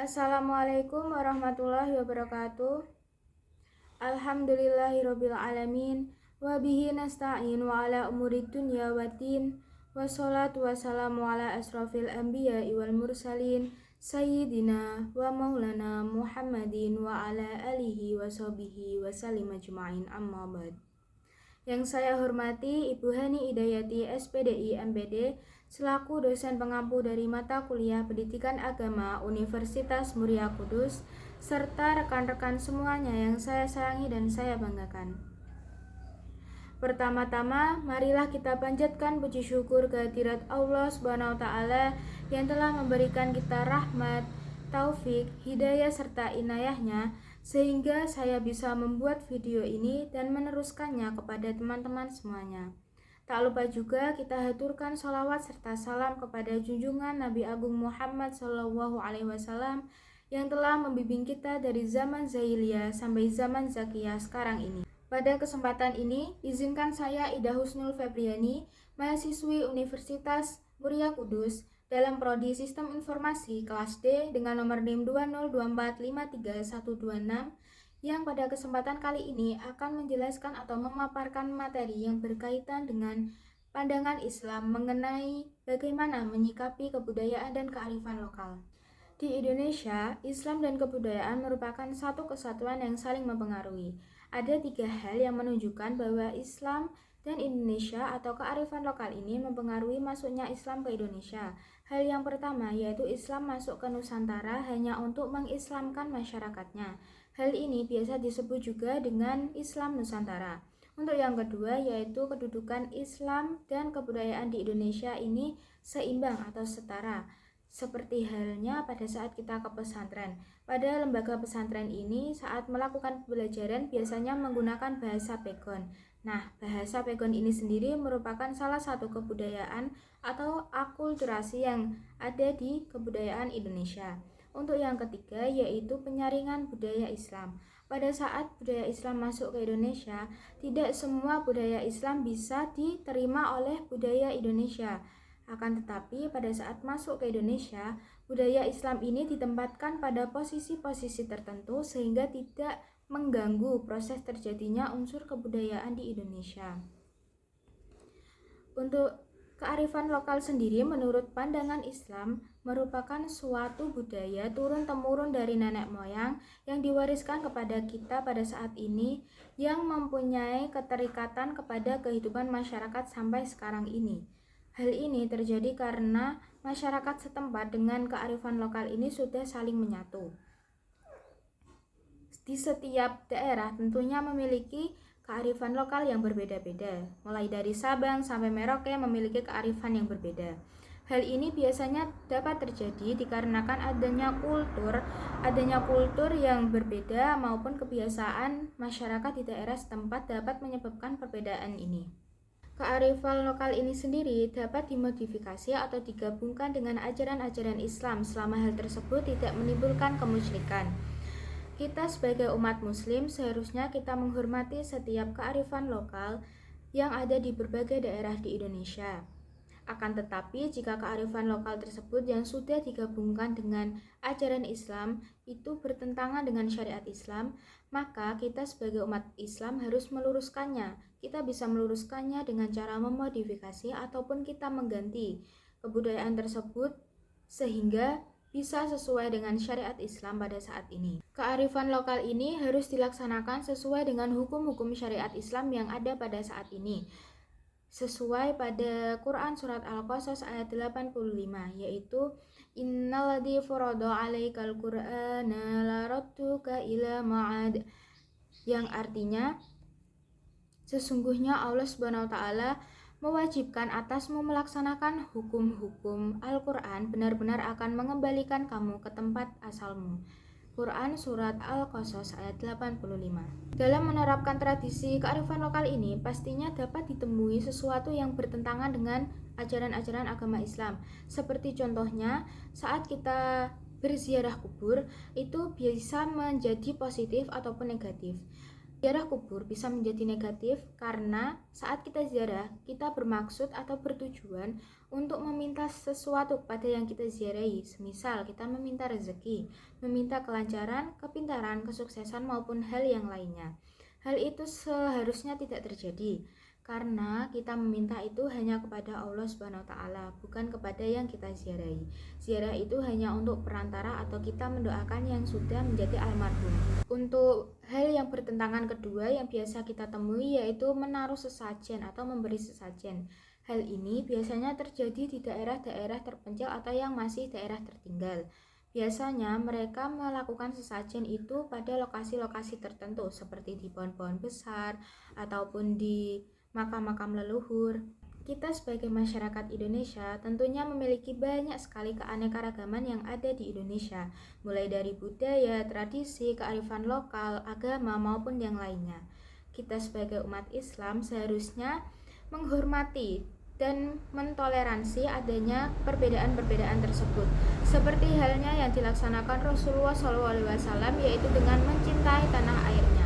Assalamualaikum warahmatullahi wabarakatuh. Alhamdulillahirabbil alamin wa bihi nasta'in wa ala umurid dunya waddin. Wassalatu wassalamu ala asrofil anbiya'i wal mursalin sayyidina wa maulana Muhammadin wa ala alihi wa sahbihi wa sallim ajma'in, amma ba'd. Yang saya hormati Ibu Hani Idayati SPDI MPD selaku dosen pengampu dari mata kuliah Pendidikan Agama Universitas Muria Kudus, serta rekan-rekan semuanya yang saya sayangi dan saya banggakan. Pertama-tama, marilah kita panjatkan puji syukur kehadirat Allah Subhanahu wa taala yang telah memberikan kita rahmat, taufik, hidayah serta inayahnya sehingga saya bisa membuat video ini dan meneruskannya kepada teman-teman semuanya. Tak lupa juga kita haturkan sholawat serta salam kepada junjungan Nabi Agung Muhammad SAW yang telah membimbing kita dari zaman jahiliyah sampai zaman zakiyah sekarang ini. Pada kesempatan ini, izinkan saya Ida Husnul Febriani, mahasiswi Universitas Muria Kudus, dalam prodi Sistem Informasi kelas D dengan nomor NIM 202453126 yang pada kesempatan kali ini akan menjelaskan atau memaparkan materi yang berkaitan dengan pandangan Islam mengenai bagaimana menyikapi kebudayaan dan kearifan lokal. Di Indonesia, Islam dan kebudayaan merupakan satu kesatuan yang saling mempengaruhi. Ada 3 hal yang menunjukkan bahwa Islam dan Indonesia atau kearifan lokal ini mempengaruhi masuknya Islam ke Indonesia. Hal yang pertama yaitu Islam masuk ke Nusantara hanya untuk mengislamkan masyarakatnya. Hal ini biasa disebut juga dengan Islam Nusantara. Untuk yang kedua yaitu kedudukan Islam dan kebudayaan di Indonesia ini seimbang atau setara. Seperti halnya pada saat kita ke pesantren. Pada lembaga pesantren ini saat melakukan pembelajaran biasanya menggunakan bahasa Pegon. Nah, bahasa Pegon ini sendiri merupakan salah satu kebudayaan atau akulturasi yang ada di kebudayaan Indonesia. Untuk yang ketiga yaitu penyaringan budaya Islam. Pada saat budaya Islam masuk ke Indonesia, tidak semua budaya Islam bisa diterima oleh budaya Indonesia. Akan tetapi pada saat masuk ke Indonesia, budaya Islam ini ditempatkan pada posisi-posisi tertentu sehingga tidak mengganggu proses terjadinya unsur kebudayaan di Indonesia. Untuk kearifan lokal sendiri menurut pandangan Islam merupakan suatu budaya turun-temurun dari nenek moyang yang diwariskan kepada kita pada saat ini yang mempunyai keterikatan kepada kehidupan masyarakat sampai sekarang ini. Hal ini terjadi karena masyarakat setempat dengan kearifan lokal ini sudah saling menyatu. Di setiap daerah tentunya memiliki kearifan lokal yang berbeda-beda. Mulai dari Sabang sampai Merauke memiliki kearifan yang berbeda. Hal ini biasanya dapat terjadi dikarenakan adanya kultur yang berbeda maupun kebiasaan masyarakat di daerah setempat dapat menyebabkan perbedaan ini. Kearifan lokal ini sendiri dapat dimodifikasi atau digabungkan dengan ajaran-ajaran Islam selama hal tersebut tidak menimbulkan kemusyrikan. Kita sebagai umat muslim seharusnya kita menghormati setiap kearifan lokal yang ada di berbagai daerah di Indonesia. Akan tetapi jika kearifan lokal tersebut yang sudah digabungkan dengan ajaran Islam itu bertentangan dengan syariat Islam, maka kita sebagai umat Islam harus meluruskannya. Kita bisa meluruskannya dengan cara memodifikasi ataupun kita mengganti kebudayaan tersebut sehingga bisa sesuai dengan syariat Islam pada saat ini. Kearifan lokal ini harus dilaksanakan sesuai dengan hukum-hukum syariat Islam yang ada pada saat ini. Sesuai pada Quran surat Al-Qasas ayat 85 yaitu innalladzi farada 'alaikal qur'ana laradduka ila ma'ad, yang artinya sesungguhnya Allah Subhanahu wa taala mewajibkan atasmu melaksanakan hukum-hukum Al-Qur'an benar-benar akan mengembalikan kamu ke tempat asalmu. Quran Surat Al-Qasas ayat 85. Dalam menerapkan tradisi kearifan lokal ini, pastinya dapat ditemui sesuatu yang bertentangan dengan ajaran-ajaran agama Islam. Seperti contohnya, saat kita berziarah kubur, itu bisa menjadi positif ataupun negatif. Ziarah kubur bisa menjadi negatif karena saat kita ziarah, kita bermaksud atau bertujuan untuk meminta sesuatu kepada yang kita ziarahi. Semisal kita meminta rezeki, meminta kelancaran, kepintaran, kesuksesan maupun hal yang lainnya. Hal itu seharusnya tidak terjadi karena kita meminta itu hanya kepada Allah Subhanahu wa taala, bukan kepada yang kita ziarahi. Ziarah itu hanya untuk perantara atau kita mendoakan yang sudah menjadi almarhum. Untuk hal yang bertentangan kedua yang biasa kita temui yaitu menaruh sesajen atau memberi sesajen. Hal ini biasanya terjadi di daerah-daerah terpencil atau yang masih daerah tertinggal. Biasanya mereka melakukan sesajen itu pada lokasi-lokasi tertentu seperti di pohon-pohon besar ataupun di makam-makam leluhur. Kita sebagai masyarakat Indonesia tentunya memiliki banyak sekali keanekaragaman yang ada di Indonesia, mulai dari budaya, tradisi, kearifan lokal, agama, maupun yang lainnya. Kita sebagai umat Islam seharusnya menghormati dan mentoleransi adanya perbedaan-perbedaan tersebut, seperti halnya yang dilaksanakan Rasulullah SAW, yaitu dengan mencintai tanah airnya.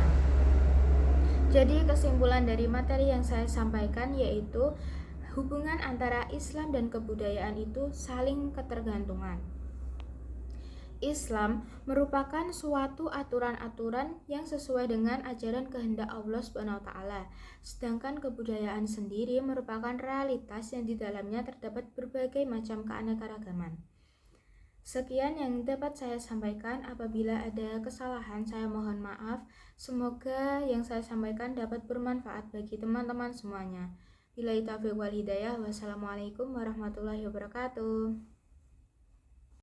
Jadi kesimpulan dari materi yang saya sampaikan yaitu hubungan antara Islam dan kebudayaan itu saling ketergantungan. Islam merupakan suatu aturan-aturan yang sesuai dengan ajaran kehendak Allah Subhanahu wa taala. Sedangkan kebudayaan sendiri merupakan realitas yang di dalamnya terdapat berbagai macam keanekaragaman. Sekian yang dapat saya sampaikan. Apabila ada kesalahan, saya mohon maaf. Semoga yang saya sampaikan dapat bermanfaat bagi teman-teman semuanya. Billahi taufiq wal hidayah. Wassalamualaikum warahmatullahi wabarakatuh.